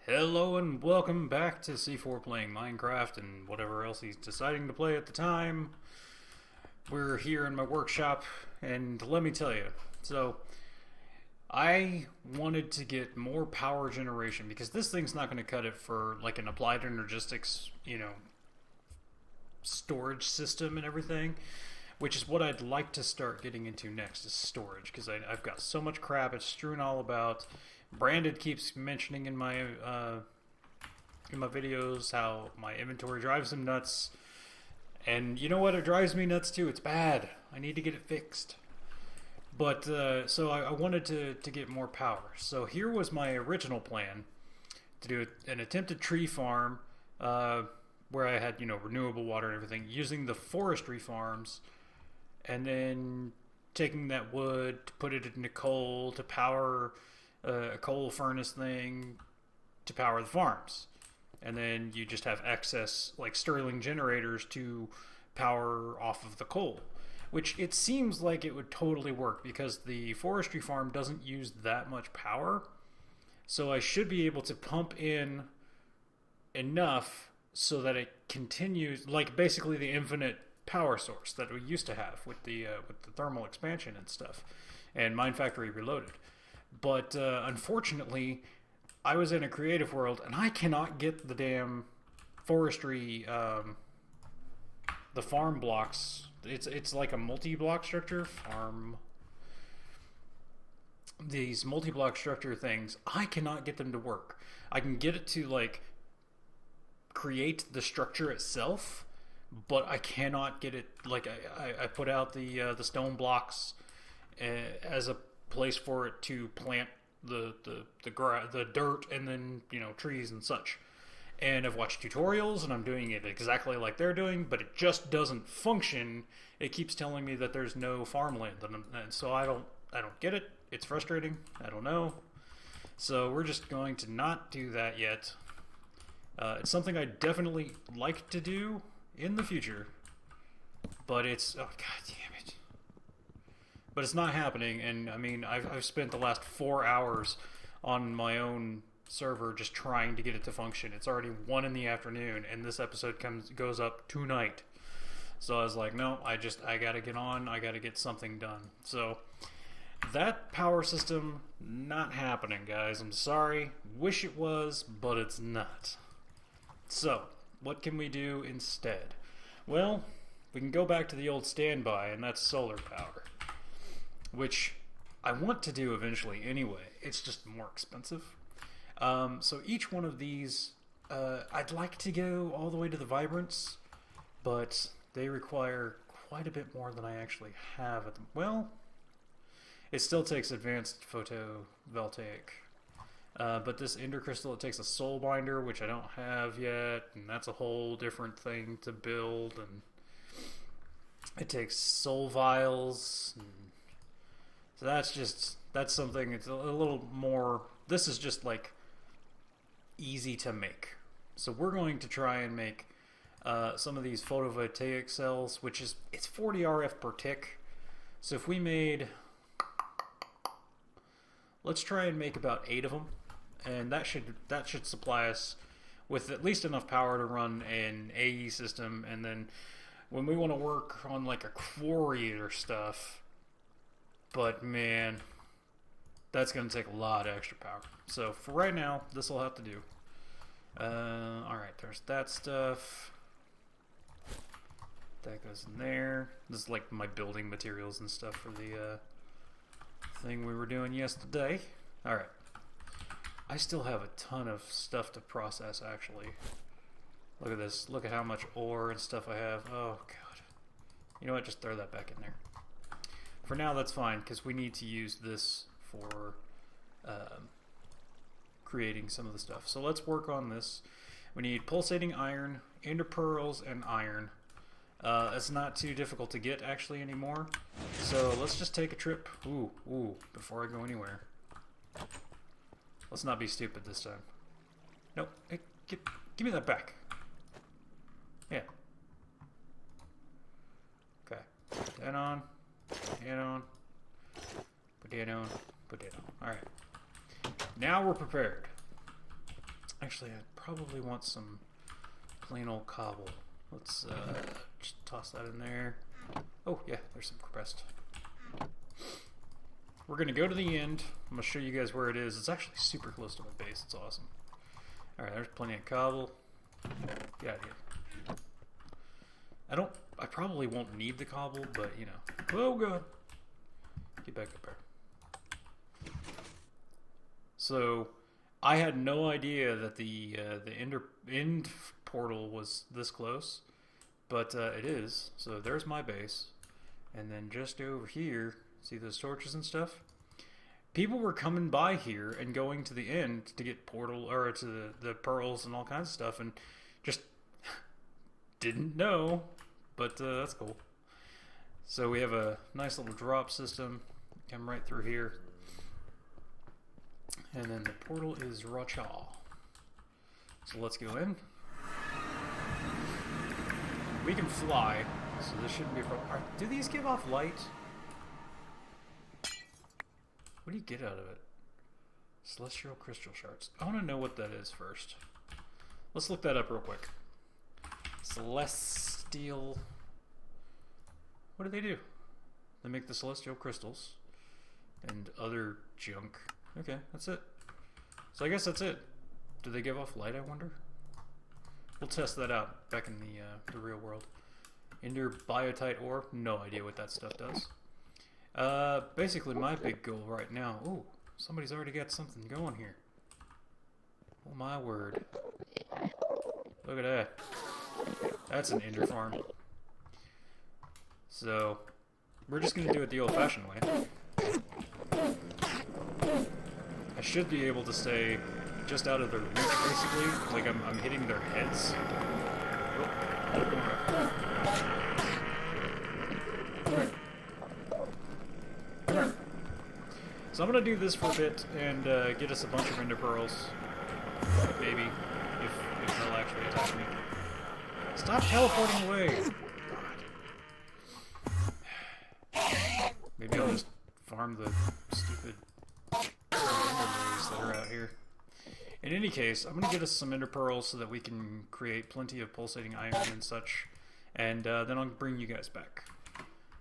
Hello and welcome back to C4 playing Minecraft and whatever else he's deciding to play at the time. We're here in my workshop, and let me tell you, I wanted to get more power generation because this thing's not going to cut it for like an applied energistics, storage system and everything, which is what I'd like to start getting into next is storage because I've got so much crap it's strewn all about. Brandon keeps mentioning in my videos how my inventory drives him nuts, and you know what? It drives me nuts too. It's bad. I need to get it fixed. But so I wanted to get more power. So here was my original plan to do an attempted tree farm where I had renewable water and everything using the forestry farms, and then taking that wood to put it into coal to power a coal furnace thing to power the farms, and then you just have excess like Stirling generators to power off of the coal, which it seems like it would totally work because the forestry farm doesn't use that much power, so I should be able to pump in enough so that it continues like basically the infinite power source that we used to have with the thermal expansion and stuff and Mine Factory Reloaded. But unfortunately, I was in a creative world, and I cannot get the damn forestry, the farm blocks. It's like a multi-block structure farm. These multi-block structure things, I cannot get them to work. I can get it to like create the structure itself, but I cannot get it. Like I put out the stone blocks as a place for it to plant the dirt and then trees and such. And I've watched tutorials and I'm doing it exactly like they're doing, but it just doesn't function. It keeps telling me that there's no farmland, and so I don't get it. It's frustrating. I don't know. So we're just going to not do that yet. It's something I definitely like to do in the future, but it's oh god damn it. But it's not happening, and I mean, I've spent the last 4 hours on my own server just trying to get it to function. It's already 1 in the afternoon, and this episode goes up tonight. So I was like, no, I gotta get on. I gotta get something done. So that power system not happening, guys. I'm sorry. Wish it was, but it's not. So what can we do instead? Well, we can go back to the old standby, and that's solar power, which I want to do eventually anyway. It's just more expensive. So each one of these, I'd like to go all the way to the vibrance, but they require quite a bit more than I actually have at the... Well, it still takes advanced photovoltaic. But this ender crystal, it takes a soul binder, which I don't have yet, and that's a whole different thing to build, and it takes soul vials, and so that's something. It's a little more. This is just like easy to make. So we're going to try and make some of these photovoltaic cells, which is it's 40 RF per tick. So if we made, let's try and make about 8 of them, and that should supply us with at least enough power to run an AE system, and then when we want to work on like a quarry or stuff. But man, that's going to take a lot of extra power. So for right now, this will have to do. Alright, there's that stuff. That goes in there. This is like my building materials and stuff for the thing we were doing yesterday. Alright. I still have a ton of stuff to process, actually. Look at this. Look at how much ore and stuff I have. Oh, God. You know what? Just throw that back in there. For now, that's fine, because we need to use this for creating some of the stuff. So let's work on this. We need pulsating iron, ender pearls, and iron. It's not too difficult to get, actually, anymore. So let's just take a trip. Ooh, before I go anywhere. Let's not be stupid this time. Nope. Hey, give me that back. Yeah. Okay. Put that on. Put that on. Put that on. Put that on. Alright. Now we're prepared. Actually, I probably want some plain old cobble. Let's just toss that in there. Oh, yeah, there's some compressed. We're going to go to the end. I'm going to show you guys where it is. It's actually super close to my base. It's awesome. Alright, there's plenty of cobble. Get out of here. I probably won't need the cobble, but, you know. Oh, God. Get back up there. So, I had no idea that the end portal was this close. But it is. So, there's my base. And then just over here... See those torches and stuff? People were coming by here and going to the end to get portal or to the pearls and all kinds of stuff, and just didn't know. But that's cool. So we have a nice little drop system. Come right through here, and then the portal is Racha. So let's go in. We can fly, so this shouldn't be a problem. Do these give off light? What do you get out of it? Celestial crystal shards. I want to know what that is first. Let's look that up real quick. Celestial... What do they do? They make the celestial crystals and other junk. Okay, that's it. So I guess that's it. Do they give off light, I wonder? We'll test that out back in the real world. Ender biotite ore. No idea what that stuff does. Basically my big goal right now... Ooh, somebody's already got something going here. Oh my word. Look at that. That's an ender farm. So, we're just going to do it the old-fashioned way. I should be able to stay just out of their reach, basically. Like, I'm hitting their heads. So I'm going to do this for a bit and get us a bunch of ender pearls. Maybe, if they'll actually attack me. Stop teleporting away! God. Maybe I'll just farm the stupid ender that are out here. In any case, I'm going to get us some ender pearls so that we can create plenty of pulsating iron and such. And then I'll bring you guys back.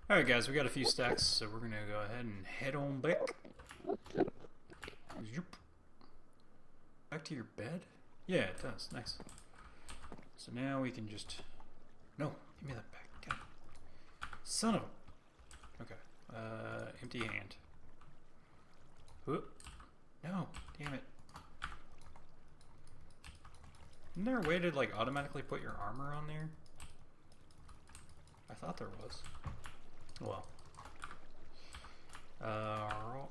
Alright guys, we got a few stacks, so we're going to go ahead and head on back. Back to your bed? Yeah, it does. Nice. So now we can just... No, give me that back. God. Son of a... Okay. Empty hand. Whoop. No, damn it. Isn't there a way to, like, automatically put your armor on there? I thought there was. Well.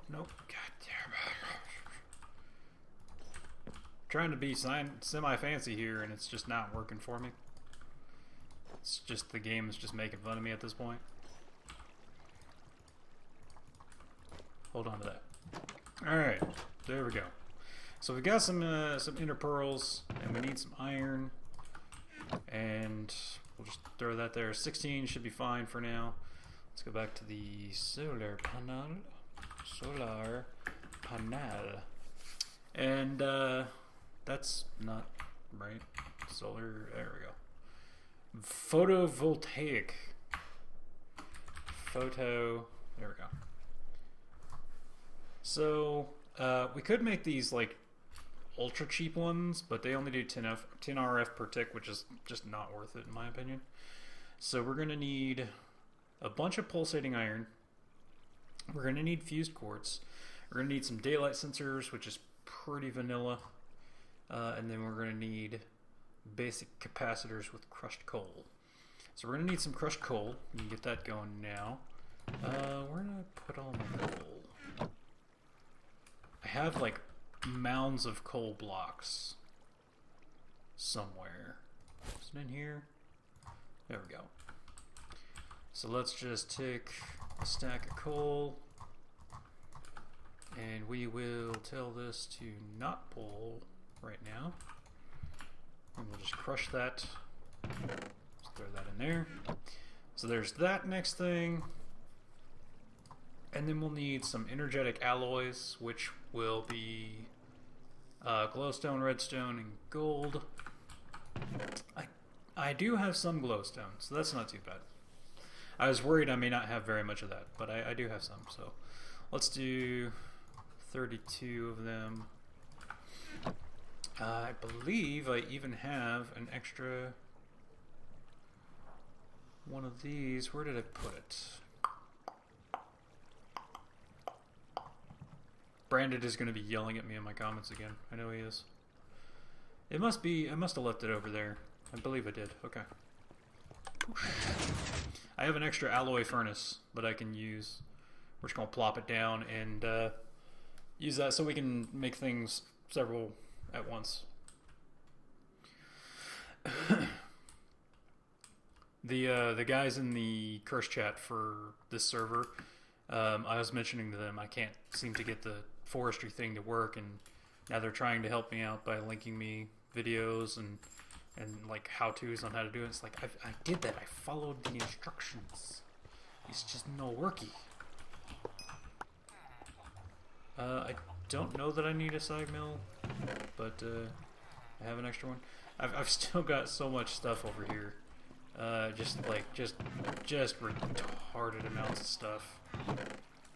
Nope. God damn it. Trying to be semi-fancy here, and it's just not working for me. It's just the game is just making fun of me at this point. Hold on to that. Alright, there we go. So we've got some ender pearls, and we need some iron. And we'll just throw that there. 16 should be fine for now. Let's go back to the solar panel. Solar panel. And that's not right. Solar, there we go. Photovoltaic. There we go. So, we could make these like ultra cheap ones, but they only do 10 RF per tick, which is just not worth it in my opinion. So we're gonna need a bunch of pulsating iron. We're gonna need fused quartz. We're gonna need some daylight sensors, which is pretty vanilla. And then we're gonna need basic capacitors with crushed coal. So we're gonna need some crushed coal. You can get that going now. Where did I put all my coal? I have like mounds of coal blocks somewhere. Is it in here? There we go. So let's just take a stack of coal, and we will tell this to not pull right now. And we'll just crush that. Just throw that in there. So there's that next thing. And then we'll need some energetic alloys, which will be Glowstone, redstone, and gold. I do have some glowstone, so that's not too bad. I was worried I may not have very much of that, but I do have some. So let's do 32 of them. I believe I even have an extra one of these. Where did I put it? Brandon is going to be yelling at me in my comments again. I know he is. It must be, I must have left it over there. I believe I did. Okay. I have an extra alloy furnace that I can use. We're just going to plop it down and use that so we can make things several at once. The guys in the curse chat for this server, I was mentioning to them I can't seem to get the forestry thing to work, and now they're trying to help me out by linking me videos and like how-tos on how to do it. It's like I did that. I followed the instructions. It's just no worky. I don't know that I need a side mill, but I have an extra one. I've still got so much stuff over here. Just retarded amounts of stuff.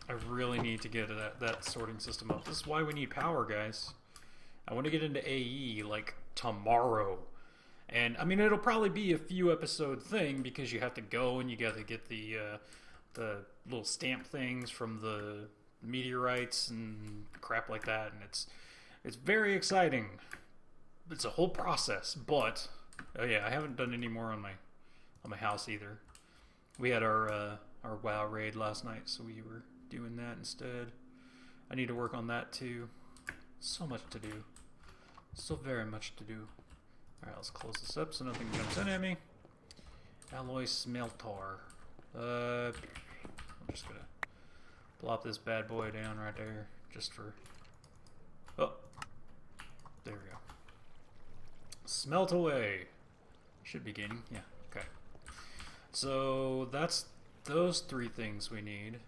I really need to get that sorting system up. This is why we need power, guys. I want to get into AE like tomorrow. And I mean, it'll probably be a few episode thing because you have to go and you got to get the little stamp things from the meteorites and crap like that, and it's very exciting. It's a whole process, but oh yeah, I haven't done any more on my house either. We had our WoW raid last night, so we were doing that instead. I need to work on that too. So much to do. So very much to do. Alright, let's close this up so nothing jumps in at me. Alloy smelter. I'm just gonna plop this bad boy down right there, just for... Oh! There we go. Smelt away! Should be gaining, yeah, okay. So, that's those three things we need.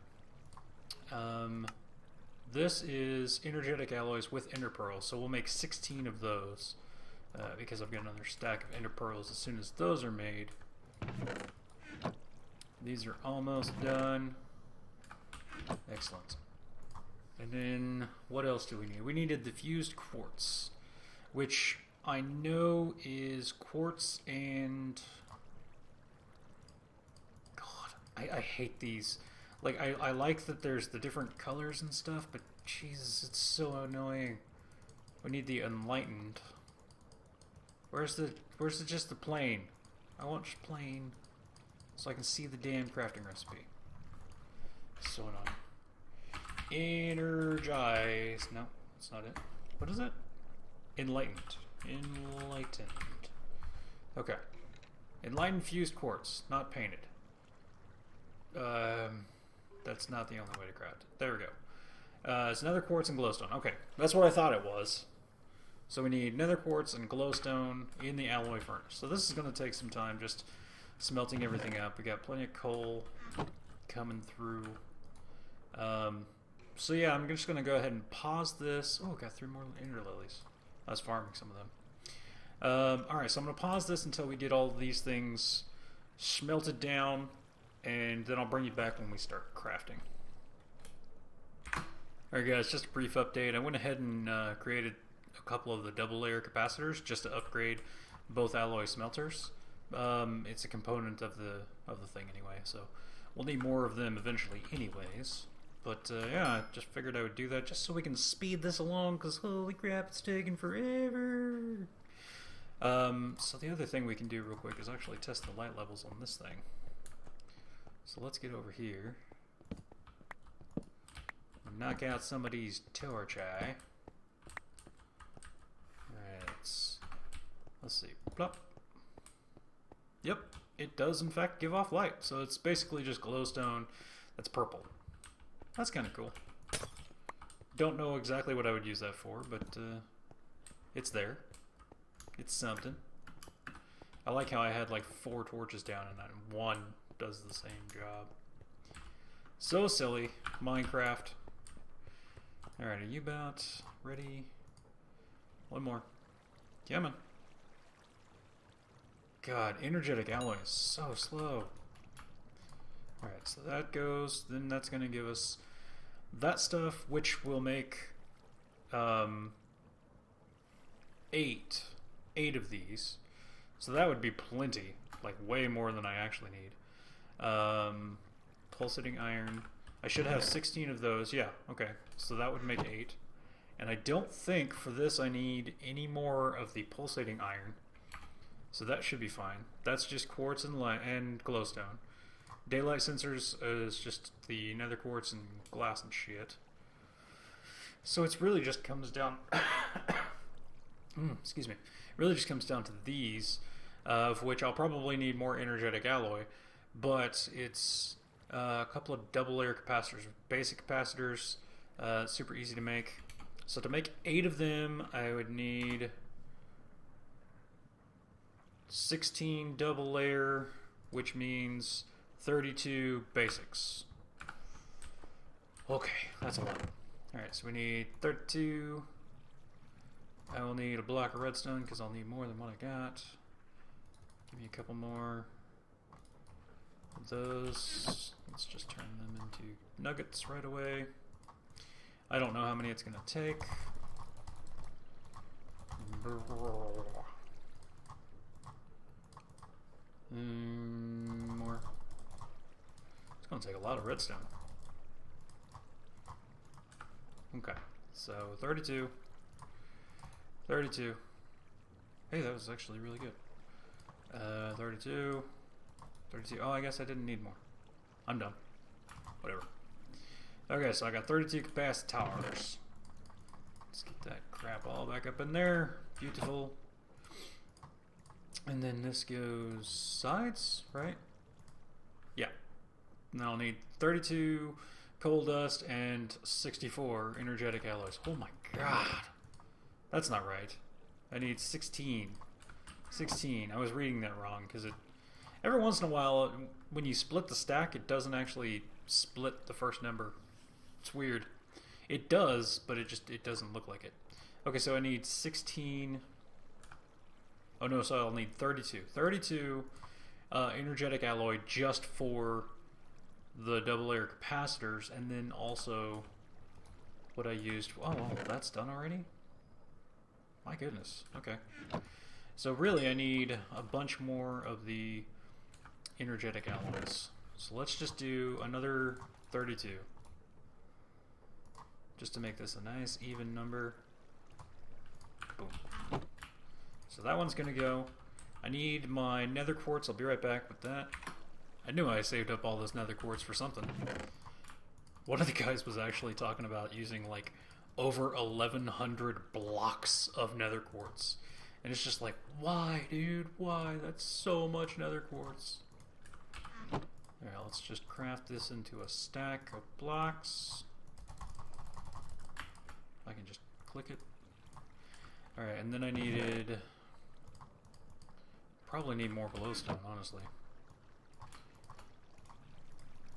This is energetic alloys with ender pearls, so we'll make 16 of those. Because I've got another stack of ender pearls as soon as those are made. These are almost done. Excellent. And then, what else do we need? We needed the fused quartz, which I know is quartz and... God, I hate these. Like, I like that there's the different colors and stuff, but Jesus, it's so annoying. We need the enlightened. Where's just the plain? I want just plain, so I can see the damn crafting recipe. So annoying. Energize. No, that's not it. What is it? Enlightened. Enlightened. Okay. Enlightened fused quartz, not painted. That's not the only way to craft it. There we go. It's nether quartz and glowstone. Okay, that's what I thought it was. So we need nether quartz and glowstone in the alloy furnace. So this is going to take some time, just smelting everything up. We got plenty of coal coming through. So yeah, I'm just going to go ahead and pause this. Oh, got 3 more ender lilies. I was farming some of them. Alright, so I'm going to pause this until we get all of these things smelted down, and then I'll bring you back when we start crafting. Alright guys, just a brief update. I went ahead and created a couple of the double layer capacitors just to upgrade both alloy smelters. It's a component of the thing anyway, so we'll need more of them eventually anyways. But yeah, I just figured I would do that just so we can speed this along, because holy crap, it's taking forever. So the other thing we can do real quick is actually test the light levels on this thing. So let's get over here. Knock out somebody's torch eye. Alright, let's see. Plop. Yep, it does in fact give off light. So it's basically just glowstone that's purple. That's kind of cool. Don't know exactly what I would use that for, but it's there. It's something. I like how I had like 4 torches down and one does the same job. So silly. Minecraft. Alright, are you about ready? One more. Come on. God, energetic alloy is so slow. Alright, so that goes, then that's going to give us that stuff, which will make 8 of these. So that would be plenty, like way more than I actually need. Pulsating iron. I should have 16 of those. Yeah, okay. So that would make 8. And I don't think for this I need any more of the pulsating iron. So that should be fine. That's just quartz and glowstone. Daylight sensors is just the nether quartz and glass and shit. So it's really just comes down... excuse me. It really just comes down to these, of which I'll probably need more energetic alloy. But it's a couple of double layer capacitors. Basic capacitors, super easy to make. So to make 8 of them, I would need 16 double layer, which means 32 basics. Okay, that's a lot. Alright, so we need 32. I will need a block of redstone because I'll need more than what I got. Give me a couple more of those. Let's just turn them into nuggets right away. I don't know how many it's going to take. More. It's going to take a lot of redstone. Okay, so 32. 32. Hey, that was actually really good. 32. 32. Oh, I guess I didn't need more. I'm done. Whatever. Okay, so I got 32 capacitors. Let's get that crap all back up in there. Beautiful. And then this goes sides, right? Yeah. And I'll need 32 coal dust and 64 energetic alloys. Oh my god. That's not right. I need 16. 16. I was reading that wrong because it... Every once in a while, when you split the stack, it doesn't actually split the first number. It's weird. It does, but it doesn't look like it. Okay, so I need 16... Oh no, so I'll need 32. 32 energetic alloy just for the double layer capacitors, and then also what I used... Oh, that's done already? My goodness. Okay. So really I need a bunch more of the energetic alloys. So let's just do another 32. Just to make this a nice even number. Boom. So that one's gonna go. I need my nether quartz. I'll be right back with that. I knew I saved up all this nether quartz for something. One of the guys was actually talking about using like over 1,100 blocks of nether quartz. And it's just like, why, dude? Why? That's so much nether quartz. Alright, let's just craft this into a stack of blocks. I can just click it. Alright, and then I needed... Probably need more glowstone, honestly.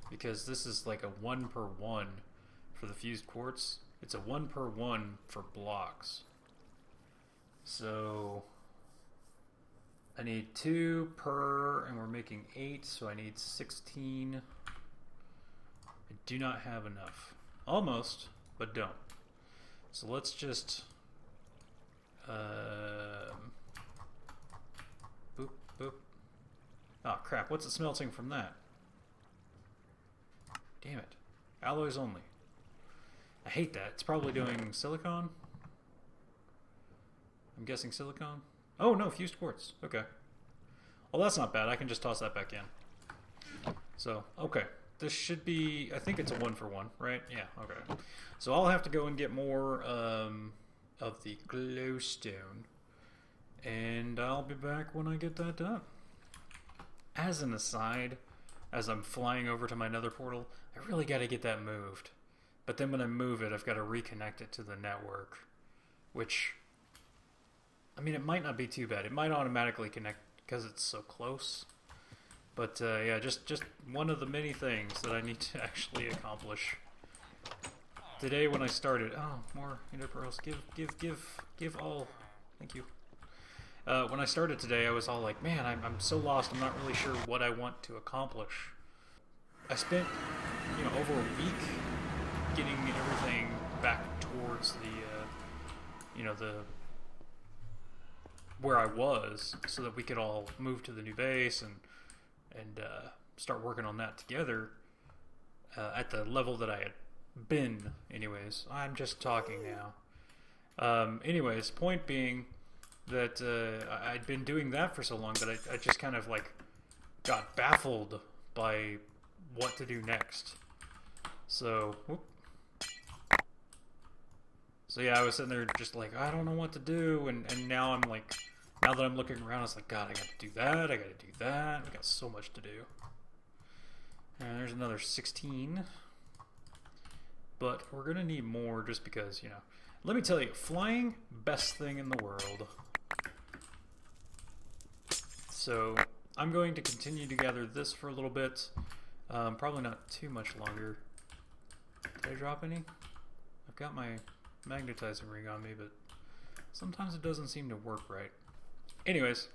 Because this is like a 1/1 for the fused quartz. It's a 1/1 for blocks. So I need 2 per, and we're making 8, so I need 16. I do not have enough. Almost, but don't. So let's just boop, boop. Oh crap, what's it smelting from that? Damn it. Alloys only. I hate that. It's probably doing silicon. I'm guessing silicon. Oh no, fused quartz. Okay. Well, that's not bad. I can just toss that back in. So, okay. This should be... I think it's a 1/1, right? Yeah, okay. So I'll have to go and get more of the glowstone. And I'll be back when I get that done. As an aside, as I'm flying over to my nether portal, I really got to get that moved. But then when I move it, I've got to reconnect it to the network. Which... I mean, it might not be too bad. It might automatically connect because it's so close. But yeah, just one of the many things that I need to actually accomplish. Today when I started, oh, more ender pearls. Give all. Thank you. When I started today, I was all like, man, I'm so lost. I'm not really sure what I want to accomplish. I spent, over a week getting everything back towards the where I was, so that we could all move to the new base and start working on that together at the level that I had been. Anyways, I'm just talking now. Anyways, point being that I'd been doing that for so long that I just kind of like got baffled by what to do next. So yeah, I was sitting there just like, I don't know what to do, and now I'm like, now that I'm looking around, I was like, God, I gotta do that, I gotta do that. We got so much to do. And there's another 16. But we're gonna need more just because, let me tell you, flying, best thing in the world. So I'm going to continue to gather this for a little bit. Probably not too much longer. Did I drop any? I've got my magnetizing ring on me, but sometimes it doesn't seem to work right. Anyways,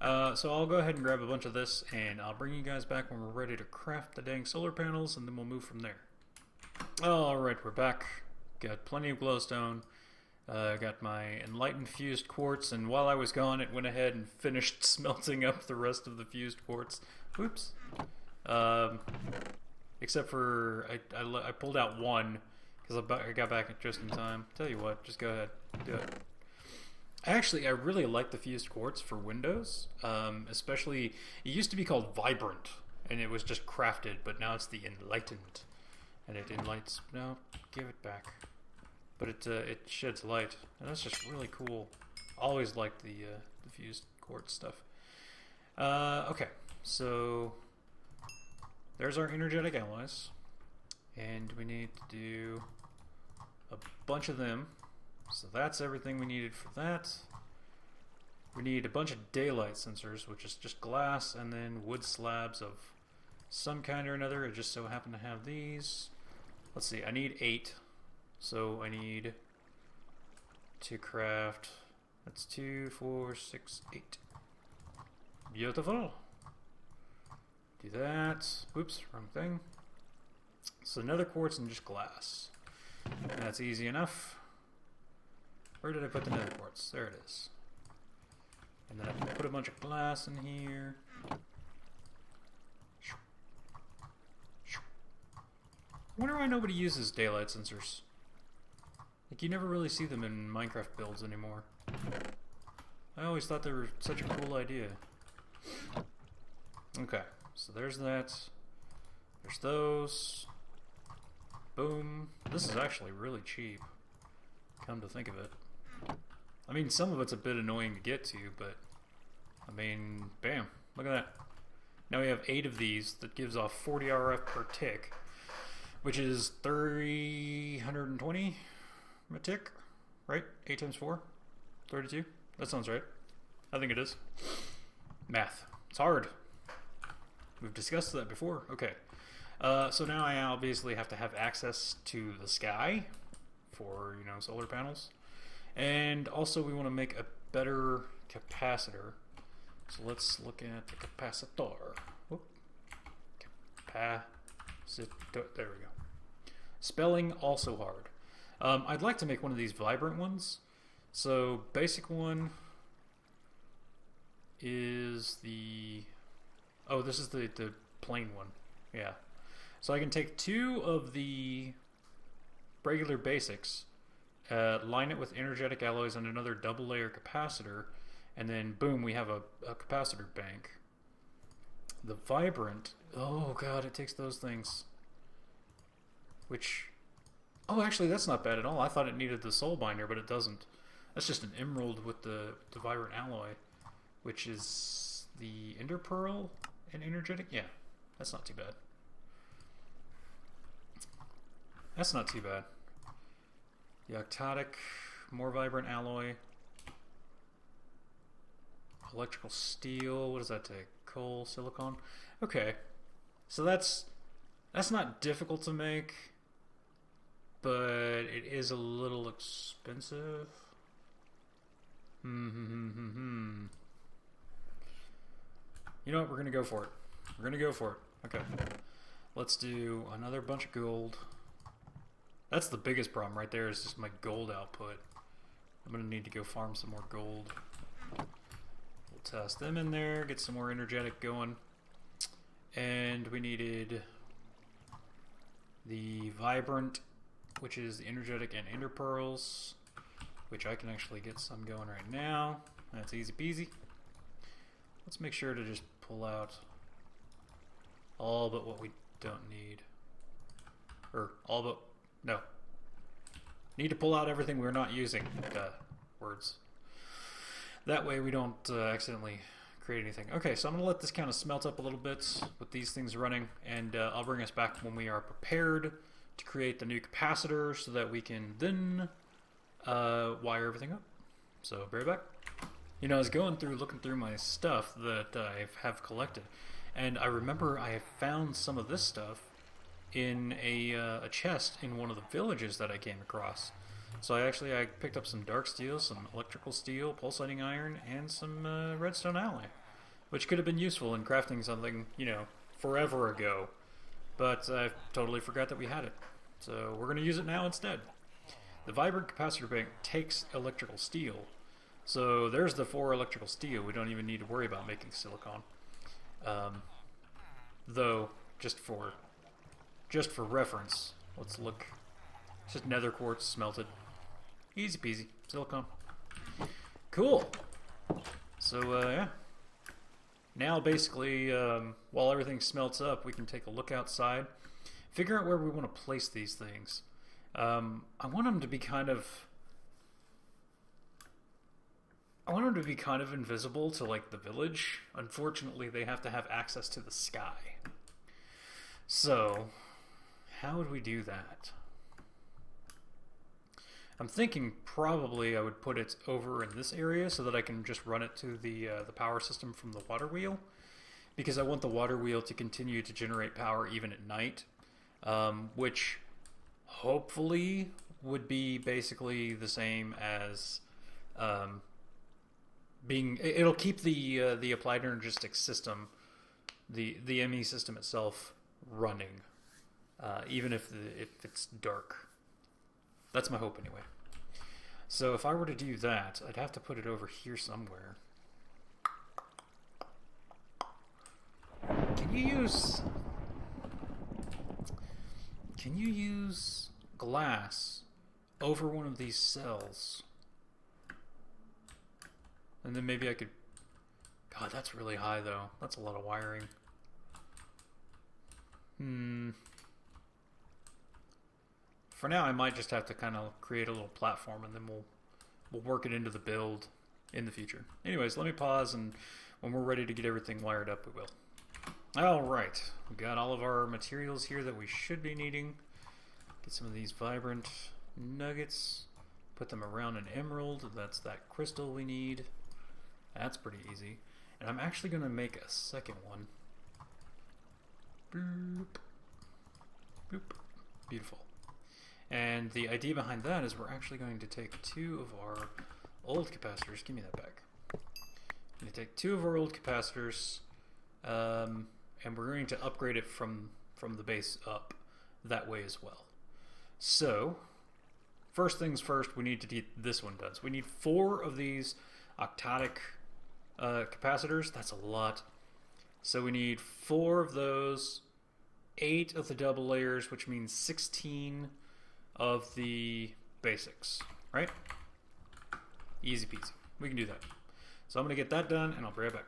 so I'll go ahead and grab a bunch of this, and I'll bring you guys back when we're ready to craft the dang solar panels, and then we'll move from there. Alright, we're back. Got plenty of glowstone. Got my enlightened fused quartz, and while I was gone, it went ahead and finished smelting up the rest of the fused quartz. Whoops. Except for I pulled out one because I got back just in time. Tell you what, just go ahead, do it. Actually, I really like the fused quartz for windows. Especially, it used to be called Vibrant, and it was just crafted, but now it's the Enlightened, and it enlights. No, give it back. But it sheds light, and that's just really cool. Always liked the fused quartz stuff. Okay, so there's our energetic alloys, and we need to do a bunch of them. So that's everything we needed for that. We need a bunch of daylight sensors, which is just glass, and then wood slabs of some kind or another. I just so happen to have these. Let's see, I need 8. So I need to craft, that's 2, 4, 6, 8. Beautiful. Do that. Oops, wrong thing. So another quartz and just glass. That's easy enough. Where did I put the nether quartz? There it is. And then I can put a bunch of glass in here. I wonder why nobody uses daylight sensors. Like, you never really see them in Minecraft builds anymore. I always thought they were such a cool idea. Okay, so there's that. There's those. Boom. This is actually really cheap, come to think of it. I mean, some of it's a bit annoying to get to, but I mean, bam, look at that. Now we have 8 of these that gives off 40 RF per tick, which is 320 a tick, right? 8 times 4? 32? That sounds right. I think it is. Math. It's hard. We've discussed that before. Okay. So now I obviously have to have access to the sky for, solar panels. And also we want to make a better capacitor. So let's look at the capacitor. Whoop. Capacitor. There we go. Spelling also hard. I'd like to make one of these vibrant ones. So basic one is the... Oh, this is the plain one. Yeah. So I can take 2 of the regular basics, line it with energetic alloys and another double layer capacitor, and then boom, we have a capacitor bank. The vibrant, oh god, it takes those things. Which, oh actually that's not bad at all. I thought it needed the soul binder, but it doesn't. That's just an emerald with the vibrant alloy, which is the ender pearl and energetic. Yeah, that's not too bad. That's not too bad. The octadic, more vibrant alloy, electrical steel. What does that take? Coal, silicon. Okay, so that's not difficult to make, but it is a little expensive. You know what? We're gonna go for it. We're gonna go for it. Okay. Let's do another bunch of gold. That's the biggest problem right there, is just my gold output. I'm gonna need to go farm some more gold. We'll toss them in there, get some more energetic going. And we needed the vibrant, which is the energetic and ender pearls, which I can actually get some going right now. That's easy peasy. Let's make sure to just pull out all but what we don't need. Or all but, no. Need to pull out everything we're not using. Words. That way we don't accidentally create anything. Okay, so I'm going to let this kind of smelt up a little bit with these things running, and I'll bring us back when we are prepared to create the new capacitor so that we can then wire everything up. So, be right back. You know, I was going through, looking through my stuff that I have collected, and I remember I found some of this stuff in a chest in one of the villages that I came across. So I picked up some dark steel, some electrical steel, pulsating iron, and some redstone alloy, which could have been useful in crafting something, you know, forever ago. But I totally forgot that we had it. So we're going to use it now instead. The vibrant capacitor bank takes electrical steel. So there's the 4 electrical steel. We don't even need to worry about making silicon. Though, just for reference, let's look. It's just nether quartz smelted. Easy peasy. Silicon. Cool. So, yeah. Now, basically, while everything smelts up, we can take a look outside. Figure out where we want to place these things. I want them to be kind of... invisible to, like, the village. Unfortunately, they have to have access to the sky. So, how would we do that? I'm thinking probably I would put it over in this area so that I can just run it to the power system from the water wheel, because I want the water wheel to continue to generate power even at night, which hopefully would be basically the same as it'll keep the applied energistic system, the ME system itself, running, even if it's dark. That's my hope anyway. So if I were to do that, I'd have to put it over here somewhere. Can you use glass over one of these cells? And then maybe I could... God, that's really high though. That's a lot of wiring. For now, I might just have to kind of create a little platform, and then we'll work it into the build in the future. Anyways, let me pause, and when we're ready to get everything wired up, we will. Alright, we've got all of our materials here that we should be needing. Get some of these vibrant nuggets, put them around an emerald. That's that crystal we need. That's pretty easy. And I'm actually going to make a second one. Boop. Boop. Beautiful. And the idea behind that is we're actually going to take 2 of our old capacitors. Give me that back. I'm going to take 2 of our old capacitors, and we're going to upgrade it from the base up that way as well. So, first things first, we need to get this one done. So we need 4 of these octadic capacitors. That's a lot. So we need 4 of those, 8 of the double layers, which means 16 of the basics, right? Easy peasy. We can do that. So I'm going to get that done, and I'll be right back.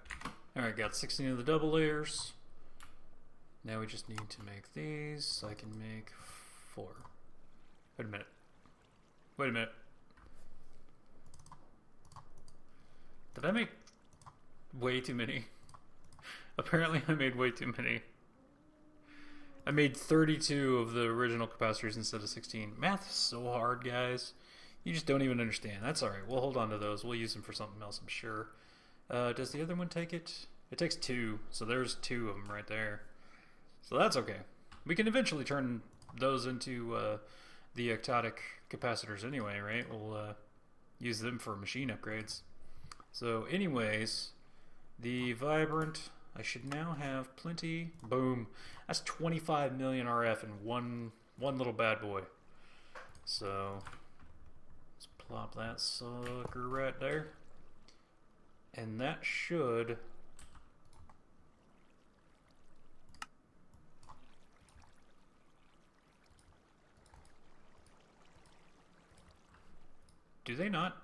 Alright, got 16 of the double layers. Now we just need to make these, so I can make 4. Wait a minute. Wait a minute. Did I make way too many? Apparently I made way too many. I made 32 of the original capacitors instead of 16. Math is so hard, guys. You just don't even understand. That's alright. We'll hold on to those. We'll use them for something else, I'm sure. Does the other one take it? It takes 2. So there's 2 of them right there. So that's okay. We can eventually turn those into the octadic capacitors anyway, right? We'll use them for machine upgrades. So anyways, the vibrant, I should now have plenty. Boom. That's 25 million RF in one little bad boy. So let's plop that sucker right there. And that should do they not,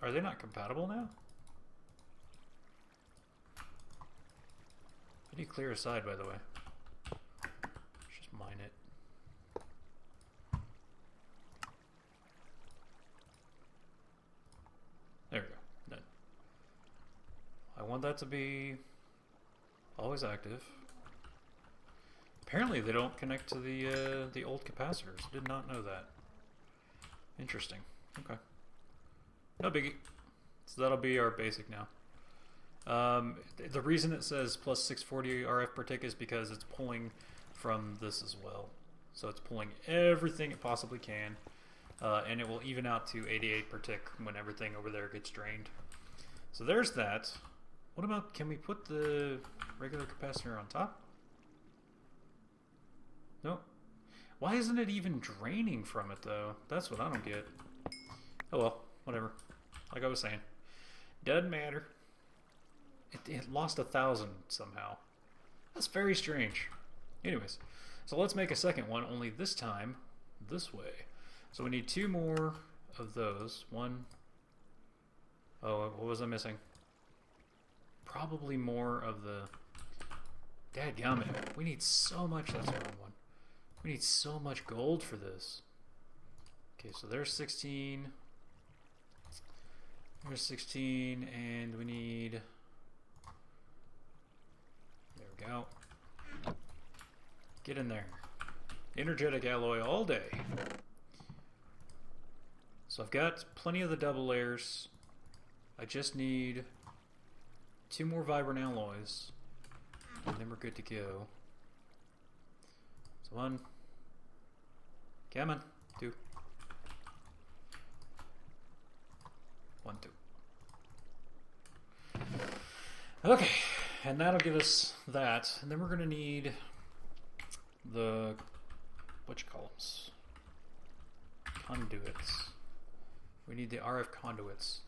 are they not compatible now? How do you clear aside, by the way? Let's just mine it. There we go. Done. I want that to be always active. Apparently they don't connect to the old capacitors. Did not know that. Interesting. Okay. No biggie. So that'll be our basic now. The reason it says plus 640 RF per tick is because it's pulling from this as well. So it's pulling everything it possibly can, and it will even out to 88 per tick when everything over there gets drained. So there's that. What about, can we put the regular capacitor on top? Nope. Why isn't it even draining from it though? That's what I don't get. Oh well, whatever. Like I was saying, doesn't matter. It lost 1,000 somehow. That's very strange. Anyways, so let's make a second one, only this time this way. So we need 2 more of those. One. Oh, what was I missing? Probably more of the... Dadgummit. We need so much. That's the wrong one. We need so much gold for this. Okay, so there's 16. There's 16, and we need... There we go. Get in there. Energetic alloy all day. So I've got plenty of the double layers. I just need 2 more vibrant alloys, and then we're good to go. So 1. Come on. 2. 1, 2. Okay, and that'll give us that, and then we're gonna need the conduits. We need the RF conduits.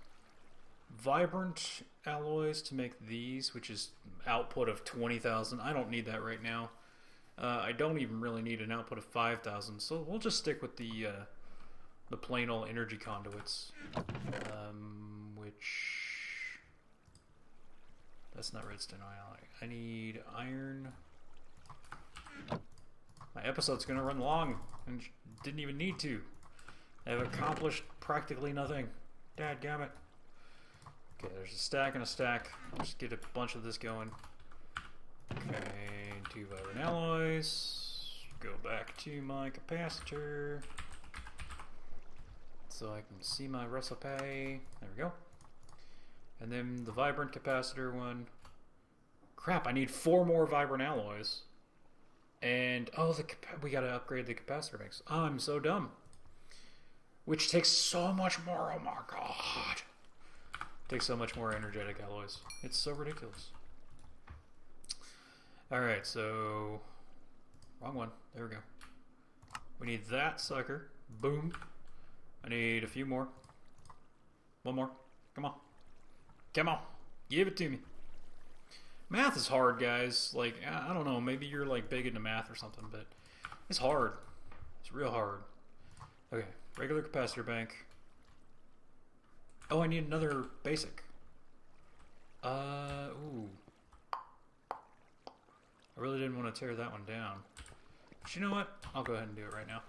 Vibrant alloys to make these, which is output of 20,000. I don't need that right now. I don't even really need an output of 5,000, so we'll just stick with the plain old energy conduits, which that's not redstone alloy. I need iron. My episode's gonna run long and didn't even need to. I've accomplished practically nothing. Dadgummit. Okay, there's a stack and a stack. Just get a bunch of this going. Okay, 2 vibrant alloys. Go back to my capacitor so I can see my recipe. There we go. And then the vibrant capacitor one. Crap, I need 4 more vibrant alloys. And, oh, we gotta upgrade the capacitor banks. Oh, I'm so dumb. Which takes so much more, oh my god. Takes so much more energetic alloys. It's so ridiculous. Alright, so... Wrong one. There we go. We need that sucker. Boom. I need a few more. 1 more. Come on. Come on. Give it to me. Math is hard, guys. Like, I don't know. Maybe you're like big into math or something, but it's hard. It's real hard. Okay. Regular capacitor bank. Oh, I need another basic. Ooh. I really didn't want to tear that one down. But you know what? I'll go ahead and do it right now.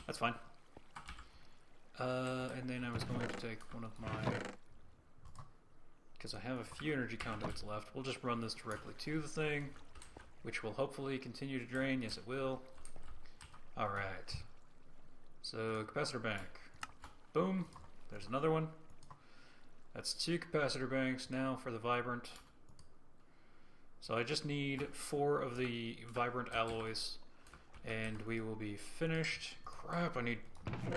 That's fine. And then I was going to take one of my... Because I have a few energy conduits left. We'll just run this directly to the thing, which will hopefully continue to drain. Yes, it will. Alright. So, capacitor bank. Boom. There's another one. That's 2 capacitor banks now for the vibrant. So I just need 4 of the vibrant alloys, and we will be finished. Crap, I need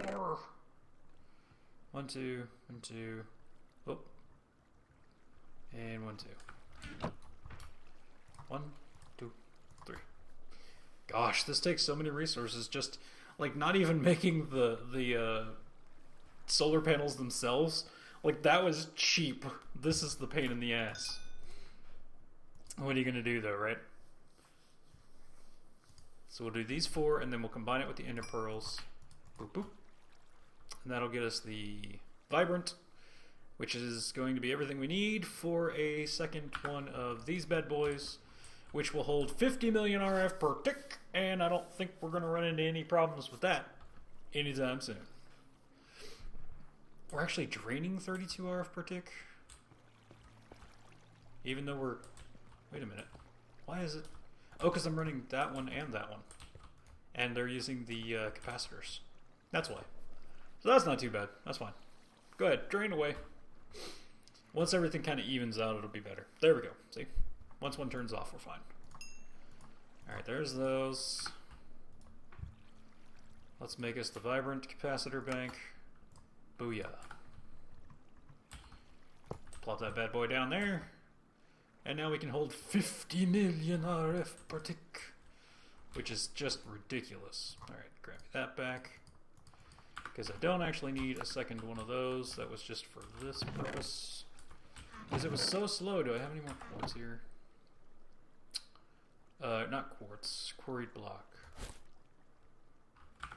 more. 1, 2, 1, 2. Oh, And 1, 2. 1, 2, 3. Gosh, this takes so many resources. Just like not even making the solar panels themselves. Like that was cheap. This is the pain in the ass. What are you gonna do though, right? So we'll do these 4, and then we'll combine it with the ender pearls. Boop boop. And that'll get us the vibrant, which is going to be everything we need for a second one of these bad boys, which will hold 50 million RF per tick, and I don't think we're going to run into any problems with that anytime soon. We're actually draining 32 RF per tick, even though we're... Wait a minute. Why is it... Oh, because I'm running that one and that one. And they're using the capacitors. That's why. So that's not too bad. That's fine. Go ahead, drain away. Once everything kind of evens out, it'll be better. There we go. See? Once one turns off, we're fine. Alright, there's those. Let's make us the vibrant capacitor bank. Booyah. Plop that bad boy down there. And now we can hold 50 million RF per tick, which is just ridiculous. Alright, grab that back. Because I don't actually need a second one of those. That was just for this purpose. Because it was so slow. Do I have any more quartz here? Not quartz. Quarried block.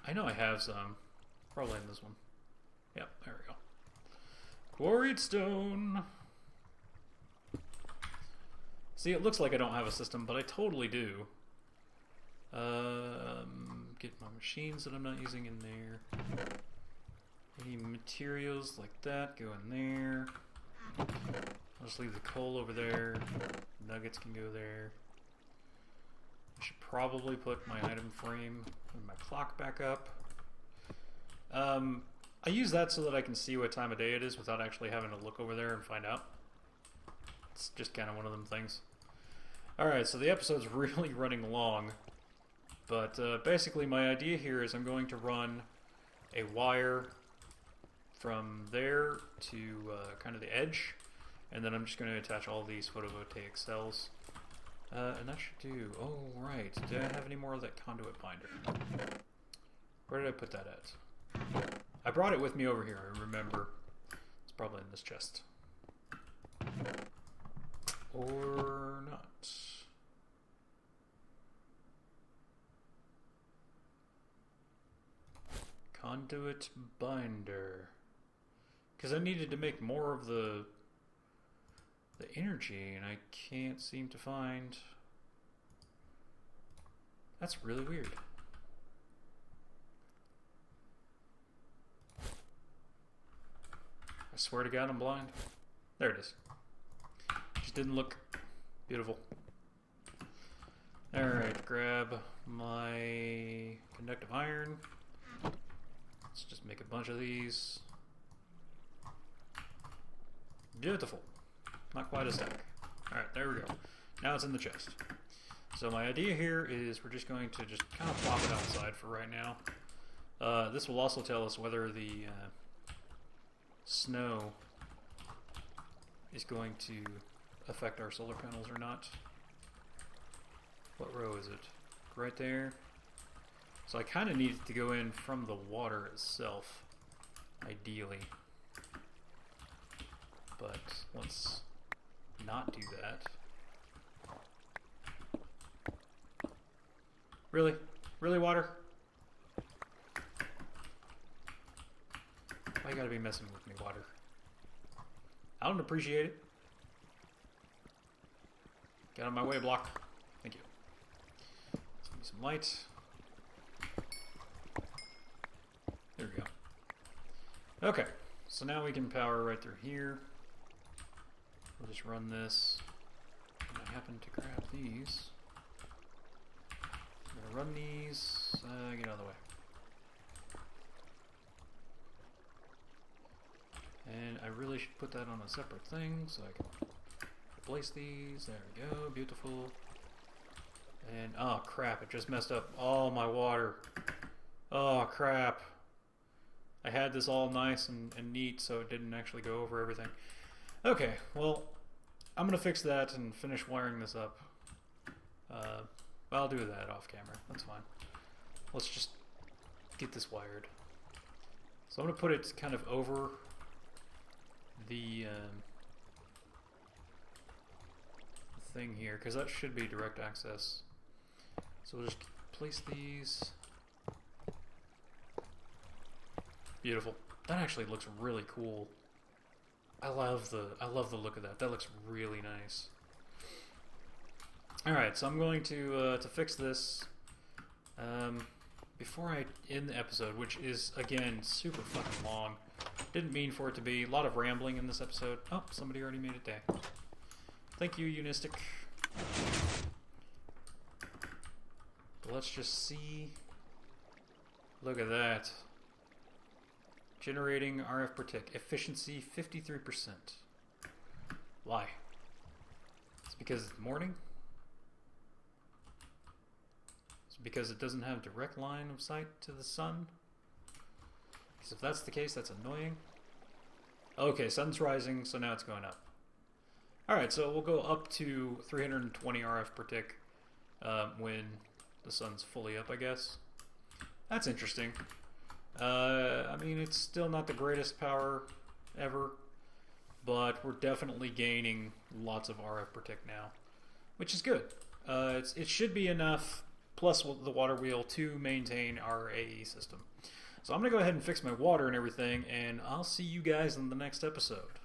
I know I have some. Probably in this one. Yep, there we go. Quarried stone. See, it looks like I don't have a system, but I totally do. Get my machines that I'm not using in there. Any materials like that go in there. I'll just leave the coal over there. Nuggets can go there. I should probably put my item frame and my clock back up. I use that so that I can see what time of day it is without actually having to look over there and find out. It's just kind of one of them things. Alright, so the episode's really running long. But basically my idea here is I'm going to run a wire from there to kind of the edge, and then I'm just going to attach all these photovoltaic cells. And that should do... Oh, right. Did I have any more of that conduit binder? Where did I put that at? I brought it with me over here, I remember. It's probably in this chest. Or not. Conduit binder. Because I needed to make more of the energy, and I can't seem to find... That's really weird. I swear to God I'm blind. There it is. Just didn't look beautiful. Alright, grab my conductive iron. Let's just make a bunch of these. Beautiful. Not quite a stack. Alright, there we go. Now it's in the chest. So my idea here is we're just going to just kind of plop it outside for right now. This will also tell us whether the snow is going to affect our solar panels or not. What row is it? Right there. So I kind of need it to go in from the water itself, ideally. But let's not do that. Really? Really, water? Why you gotta be messing with me, water? I don't appreciate it. Get out of my way, block. Thank you. Let's give me some light. There we go. Okay, so now we can power right through here. We'll just run this. And I happen to grab these. I'm gonna run these. Get out of the way. And I really should put that on a separate thing so I can replace these. There we go, beautiful. And oh crap, it just messed up all my water. Oh crap. I had this all nice and neat, so it didn't actually go over everything. Okay, well, I'm gonna fix that and finish wiring this up. Well, I'll do that off camera. That's fine. Let's just get this wired. So I'm gonna put it kind of over the thing here, because that should be direct access. So we'll just place these. Beautiful. That actually looks really cool. I love the look of that. That looks really nice. All right, so I'm going to fix this before I end the episode, which is again super fucking long. Didn't mean for it to be. A lot of rambling in this episode. Oh, somebody already made it day. Thank you, Unistic. But let's just see. Look at that. Generating RF per tick. Efficiency 53%. Why? It's because it's morning? It's because it doesn't have direct line of sight to the sun? Because if that's the case, that's annoying. Okay, sun's rising, so now it's going up. Alright, so we'll go up to 320 RF per tick when the sun's fully up, I guess. That's interesting. I mean, it's still not the greatest power ever, but we're definitely gaining lots of RF per tick now, which is good. It should be enough, plus the water wheel, to maintain our AE system. So I'm going to go ahead and fix my water and everything, and I'll see you guys in the next episode.